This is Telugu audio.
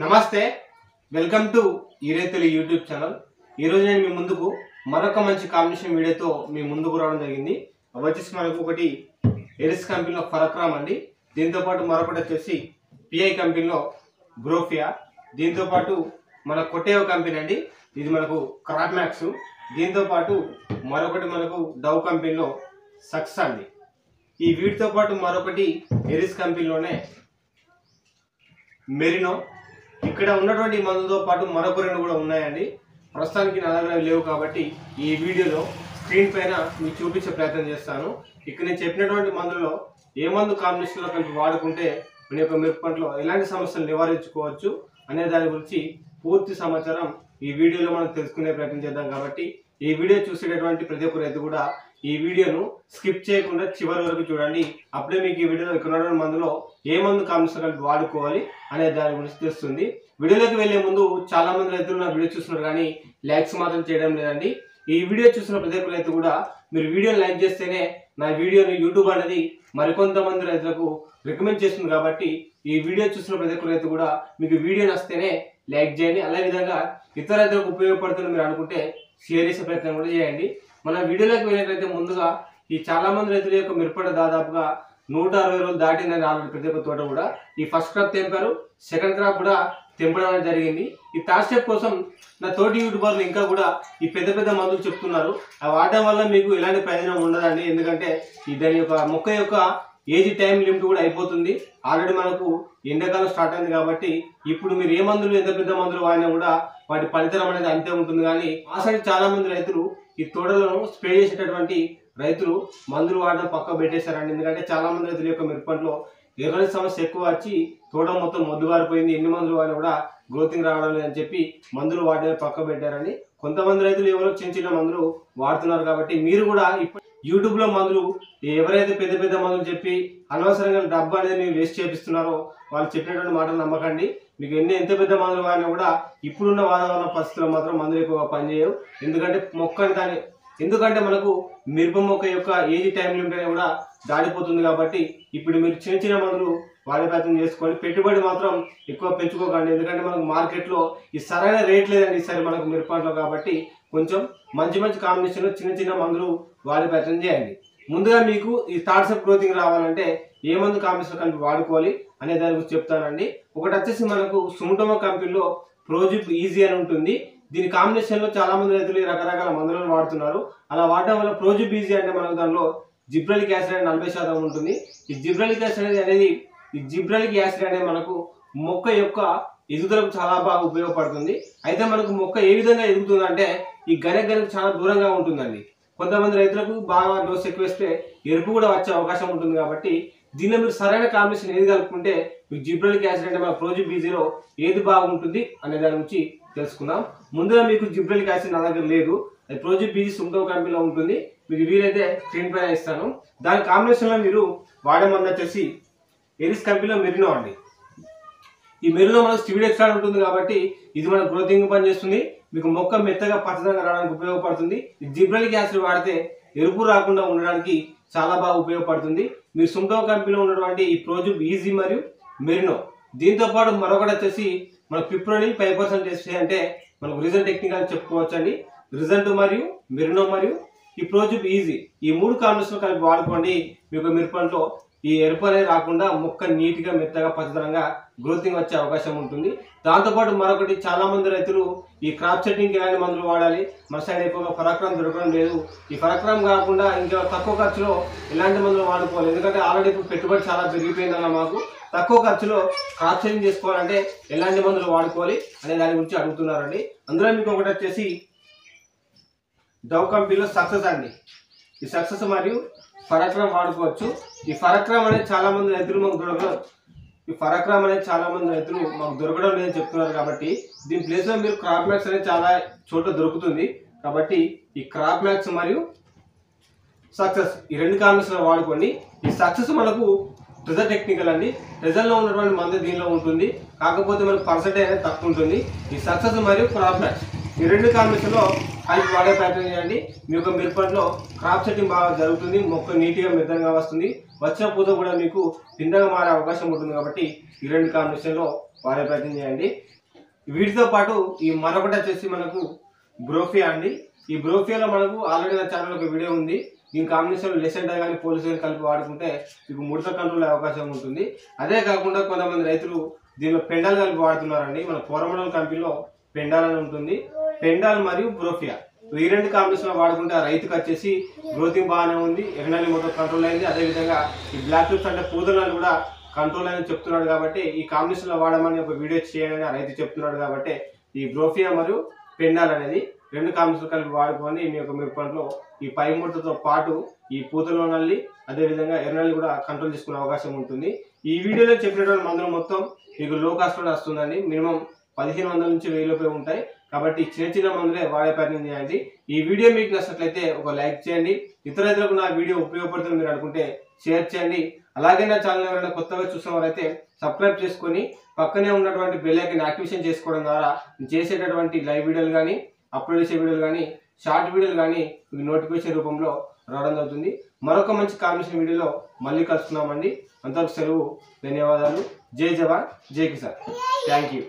నమస్తే వెల్కమ్ టు ఈరైతులు యూట్యూబ్ ఛానల్। ఈ రోజు నేను మీ ముందుకు మరొక మంచి కాంబినేషన్ వీడియోతో మీ ముందుకు రావడం జరిగింది। వచ్చేసి మనకు ఒకటి ఎరిస్ కంపెనీలో ఫరక్రామ్ అండి, దీంతో పాటు మరొకటి వచ్చేసి పిఐ కంపెనీలో గ్రోఫియా, దీంతో పాటు మన కొటేవో కంపెనీ అండి, ఇది మనకు క్రాప్ మ్యాక్స్, దీంతో పాటు మరొకటి మనకు డవ్ కంపెనీలో సక్సెస్ అండి। ఈ వీటితో పాటు మరొకటి ఎరిస్ కంపెనీలోనే మెరినో, ఇక్కడ ఉన్నటువంటి మందులతో పాటు మరొక రెండు కూడా ఉన్నాయండి। ప్రస్తుతానికి నా దగ్గర లేవు కాబట్టి ఈ వీడియోలో స్క్రీన్ పైన మీకు చూపించే ప్రయత్నం చేస్తాను। ఇక్కడ నేను చెప్పినటువంటి మందులలో ఏ మందు కాంబినేషన్లో కలిపి వాడుకుంటే మన యొక్క మిరప పంటలో ఎలాంటి సమస్యలు నివారించుకోవచ్చు అనే దాని గురించి పూర్తి సమాచారం ఈ వీడియోలో మనం తెలుసుకునే ప్రయత్నం చేద్దాం। కాబట్టి ఈ వీడియో చూసేటటువంటి ప్రతి ఒక్క రైతు కూడా ఈ వీడియోను స్కిప్ చేయకుండా చివరి వరకు చూడండి। అప్పుడే మీకు ఈ వీడియోలో ఇక్కడ ఉన్న మందులో ఏ మందు కాంబినేషన్ కలిపి వాడుకోవాలి అనే దాని గురించి తెలుస్తుంది। వీడియోలోకి వెళ్లే ముందు చాలా మంది రైతులు నా వీడియో చూస్తున్నారు కానీ లైక్స్ మాత్రం చేయడం లేదండి। ఈ వీడియో చూసిన ప్రతి ఒక్క రైతు కూడా మీరు వీడియోని లైక్ చేస్తేనే నా వీడియోని యూట్యూబ్ అనేది మరికొంతమంది రైతులకు రికమెండ్ చేస్తుంది। కాబట్టి ఈ వీడియో చూసిన ప్రతి ఒక్క రైతు కూడా మీకు వీడియో నచ్చితేనే లైక్ చేయండి, అదే విధంగా ఇతర రైతులకు ఉపయోగపడుతుంది మీరు అనుకుంటే షేర్ చేసే ప్రయత్నం కూడా చేయండి। మన వీడియోలోకి వెళ్ళినట్లయితే ముందుగా ఈ చాలా మంది రైతుల యొక్క మిరప దాదాపుగా 160 రోజులు దాటిందని ఆల్రెడీ ప్రతి ఒక్క తోట కూడా ఈ ఫస్ట్ క్రాప్ తెంపారు, సెకండ్ క్రాప్ కూడా తెంపడం అనేది జరిగింది। ఈ థర్డ్ స్టెప్ కోసం నా తోటి యూట్యూబర్లు ఇంకా కూడా ఈ పెద్ద పెద్ద మందులు చెప్తున్నారు, అవి వాడడం వల్ల మీకు ఎలాంటి ప్రయోజనం ఉండదండి। ఎందుకంటే ఈ దాని యొక్క మొక్క యొక్క ఏజ్ టైం లిమిట్ కూడా అయిపోతుంది, ఆల్రెడీ మనకు ఎండాకాలం స్టార్ట్ అయింది కాబట్టి ఇప్పుడు మీరు ఏ మందులు ఎంత పెద్ద మందులు వాడినా కూడా వాటి ఫలితం అనేది అంతే ఉంటుంది। కానీ ఆ సైడ్ చాలా మంది రైతులు ఈ తోటలను స్ప్రే చేసేటటువంటి రైతులు మందులు వాడడం పక్క పెట్టేశారండి। ఎందుకంటే చాలా మంది రైతుల యొక్క మిరప పంటలో ఎర్రని సమస్య ఎక్కువ వచ్చి తోట మొత్తం మొద్దుబారిపోయింది, ఎన్ని మందులు వాడినా కూడా గ్రోతింగ్ రావడం లేదని చెప్పి మందులు వాడడం పక్క పెట్టారని కొంతమంది రైతులు ఎవరో చిన్న చిన్న మందులు వాడుతున్నారు। కాబట్టి మీరు కూడా యూట్యూబ్ లో మందులు ఎవరైతే పెద్ద పెద్ద మందులు చెప్పి అనవసరంగా డబ్బు అనేది మీరు వేస్ట్ చేపిస్తున్నారో వాళ్ళు చెప్పినటువంటి మాటలు నమ్మకండి। మీకు ఎంత పెద్ద మందులు వాడినా కూడా ఇప్పుడున్న వాతావరణ పరిస్థితుల్లో మాత్రం మందులు ఎక్కువగా పనిచేయవు। ఎందుకంటే మనకు మిరప మొక్క యొక్క ఏజ్ టైం లిమిట్ అనేది కూడా దాడిపోతుంది। కాబట్టి ఇప్పుడు మీరు చిన్న చిన్న మందులు వాడే ప్రయత్నం చేసుకోండి, పెట్టుబడి మాత్రం ఎక్కువ పెంచుకోకండి। ఎందుకంటే మనకు మార్కెట్లో ఈ సరైన రేట్ లేదండి ఈసారి మనకు మిరప పంటలో, కాబట్టి కొంచెం మంచి మంచి కాంబినేషన్లో చిన్న చిన్న మందులు వాడే ప్రయత్నం చేయండి। ముందుగా మీకు ఈ థర్డ్ స్టెప్ గ్రోతింగ్ రావాలంటే ఏ మందు కాంబినేషన్ కలిపి వాడుకోవాలి అనే దాని గురించి చెప్తానండి। ఒకటి వచ్చేసి మనకు సుమోటో కంపెనీలో ప్రోజిప్ ఈజీ అని ఉంటుంది, దీని కాంబినేషన్ లో చాలా మంది రైతులు రకరకాల మందులను వాడుతున్నారు। అలా వాడడం వల్ల ప్రోజిప్ ఈజీ అంటే మనకు దానిలో జిబ్రెలిక్ యాసిడ్ అనేది 40% ఉంటుంది। ఈ జిబ్రెలిక్ యాసిడ్ అనేది మనకు మొక్క యొక్క ఎదుగుదలకు చాలా బాగా ఉపయోగపడుతుంది। అయితే మనకు మొక్క ఏ విధంగా ఎదుగుతుందంటే ఈ గనకు చాలా దూరంగా ఉంటుందండి। కొంతమంది రైతులకు బాగా డోస్ ఎక్కువ వేస్తే ఎరుపు కూడా వచ్చే అవకాశం ఉంటుంది। కాబట్టి దీనిలో మీరు సరైన కాంబినేషన్ ఏది కలుపుకుంటే మీకు జిబ్రెలిక్ యాసిడ్ అంటే మన ప్రోజిప్ ఈజీలో ఏది బాగుంటుంది అనే దాని గురించి తెలుసుకుందాం। ముందుగా మీకు జిబ్రెలిక్ యాసిడ్ నా దగ్గర లేదు, అది ప్రోజిప్ ఈజీ సుమోటో కంపెనీలో ఉంటుంది, మీకు వీలైతే స్క్రీన్ పైన ఇస్తాను। దాని కాంబినేషన్లో మీరు వాడే మందు వచ్చేసి ఎరిస్ కంపెనీలో మెరినో అండి। ఈ మెరినో మనకు స్టివిడ్ ఎక్స్ట్రా ఉంటుంది కాబట్టి ఇది మన గ్రోతింగ్ పనిచేస్తుంది, మీకు మొక్క మెత్తగా పచ్చదనంగా రావడానికి ఉపయోగపడుతుంది। ఈ జిబ్రెలిక్ యాసిడ్ వాడితే ఎరుపు రాకుండా ఉండడానికి చాలా బాగా ఉపయోగపడుతుంది। మీరు సుమోటో కంపెనీలో ఉన్నటువంటి ఈ ప్రోజిప్ ఈజీ మరియు మెరినో, దీంతో పాటు మరొకటి వచ్చేసి మన పిప్రోనిల్ 5% వేస్తే అంటే మనకు రిజన్ టెక్నికల్ చెప్పుకోవచ్చు అండి। రిజన్ మరియు మెరినో మరియు ఈ ప్రోజిప్ ఈజీ ఈ మూడు కాంబినేషన్ కలిపి వాడుకోండి, మీకు మిరపంలో ఈ ఎరుపు అనేది రాకుండా మొక్క నీట్గా మెత్తగా పచ్చదనంగా గ్రోతింగ్ వచ్చే అవకాశం ఉంటుంది। దాంతోపాటు మరొకటి చాలా మంది రైతులు ఈ క్రాప్ సెట్టింగ్కి ఎలాంటి మందులు వాడాలి, మన సైడ్ ఎక్కువగా ఫరక్రామ్ దొరకడం లేదు, ఈ ఫరక్రామ్ కాకుండా ఇంకా తక్కువ ఖర్చులో ఎలాంటి మందులు వాడుకోవాలి, ఎందుకంటే ఆల్రెడీ ఇప్పుడు పెట్టుబడి చాలా పెరిగిపోయిందన్న మాకు తక్కువ ఖర్చులో క్రాప్ సెట్టింగ్ చేసుకోవాలంటే ఎలాంటి మందులు వాడుకోవాలి అనే దాని గురించి అడుగుతున్నారండి। అందులో మీకు ఒకటి వచ్చేసి డవ్ కంపెనీలో సక్సెస్ అండి, ఈ సక్సెస్ మరియు ఫరక్రామ్ వాడుకోవచ్చు। ఈ ఫరక్రామ్ అనేది చాలా మంది రైతులు మాకు దొరకడం లేదని చెప్తున్నారు। కాబట్టి దీని ప్లేస్ లో మీరు క్రాప్ మ్యాక్స్ అనేది చాలా చోట్ల దొరుకుతుంది, కాబట్టి ఈ క్రాప్ మ్యాక్స్ మరియు సక్సెస్ ఈ రెండు కాంబినేషన్ వాడుకోండి। ఈ సక్సెస్ మనకు ట్రెజర్ టెక్నికల్ అండి, ట్రెజర్ లో ఉన్నటువంటి మందు దీనిలో ఉంటుంది, కాకపోతే మనకు పర్సెంటేజ్ అనేది తక్కువ ఉంటుంది। ఈ సక్సెస్ మరియు క్రాప్ మ్యాక్స్ ఈ రెండు కాంబినేషన్ లో కలిపి వాడే ప్రయత్నం చేయండి, మీ యొక్క మిరపలో క్రాప్ సెట్టింగ్ బాగా జరుగుతుంది, మొక్క నీట్గా మెత్తగా వస్తుంది, వచ్చిన పూత కూడా మీకు పిందగా మారే అవకాశం ఉంటుంది। కాబట్టి ఈ రెండు కాంబినేషన్ లో వాడే ప్రయత్నం చేయండి. వీటితో పాటు ఈ మరొకటి వచ్చేసి మనకు బ్రోఫియా అండి. ఈ బ్రోఫియాలో మనకు ఆల్రెడీ నా ఛానల్ ఒక వీడియో ఉంది. దీని కాంబినేషన్ లెసెంటా కానీ పోలీసు కానీ కలిపి వాడుకుంటే మీకు ముడత కంట్రోల్ అయ్యే అవకాశం ఉంటుంది. అదే కాకుండా కొంతమంది రైతులు దీనిలో పెండాల్ కలిపి వాడుతున్నారండి. మన కోరమండల్ కంపెనీలో పెండాల్ అని ఉంటుంది. పెండాల్ మరియు బ్రోఫియా ఈ రెండు కాంబినేషన్ వాడుకుంటే ఆ రైతుకి వచ్చేసి గ్రోతింగ్ బాగానే ఉంది, ఎగనాలి మొత్తం కంట్రోల్ అయింది. అదేవిధంగా ఈ బ్లాక్ క్లిప్స్ అంటే పూదనాలు కూడా కంట్రోల్ అని చెప్తున్నాడు. కాబట్టి ఈ కాంబినేషన్ లో వాడమని ఒక వీడియో చేయాలని ఆ రైతు చెప్తున్నాడు. కాబట్టి ఈ బ్రోఫియా మరియు పెండాల్ అనేది రెండు కాంబినేషన్ కలిపి వాడుకొని మీ యొక్క మిరప పంటలో ఈ పై ముడతతో పాటు ఈ పూతలో నల్లి అదేవిధంగా ఎర్రనల్లి కూడా కంట్రోల్ చేసుకునే అవకాశం ఉంటుంది. ఈ వీడియోలో చెప్పినటువంటి మందులు మొత్తం మీకు లో కాస్ట్ లోనే వస్తుందండి. మినిమం 1500 నుంచి 1000 రూపాయలు ఉంటాయి. కాబట్టి చిన్న చిన్న మందులే వాడే ప్రయత్నం చేయండి. ఈ వీడియో మీకు నచ్చినట్లయితే ఒక లైక్ చేయండి. ఇతర రైతులకు నా వీడియో ఉపయోగపడుతుంది మీరు అనుకుంటే షేర్ చేయండి. అలాగే నా ఛానల్ ఎవరైనా కొత్తగా చూసేవారైతే సబ్స్క్రైబ్ చేసుకొని పక్కనే ఉన్నటువంటి బెల్ ఐకాన్ యాక్టివేషన్ చేసుకోవడం ద్వారా నేను చేసేటటువంటి లైవ్ వీడియోలు కానీ అప్లోడ్ చేసే వీడియోలు కానీ షార్ట్ వీడియోలు కానీ మీకు నోటిఫికేషన్ రూపంలో రావడం జరుగుతుంది. మరొక మంచి కాంబినేషన్ వీడియోలో మళ్ళీ కలుసుకున్నామండి. అంతవరకు సెలవు. ధన్యవాదాలు. జై జవాన్ జై కిసాన్. Thank you.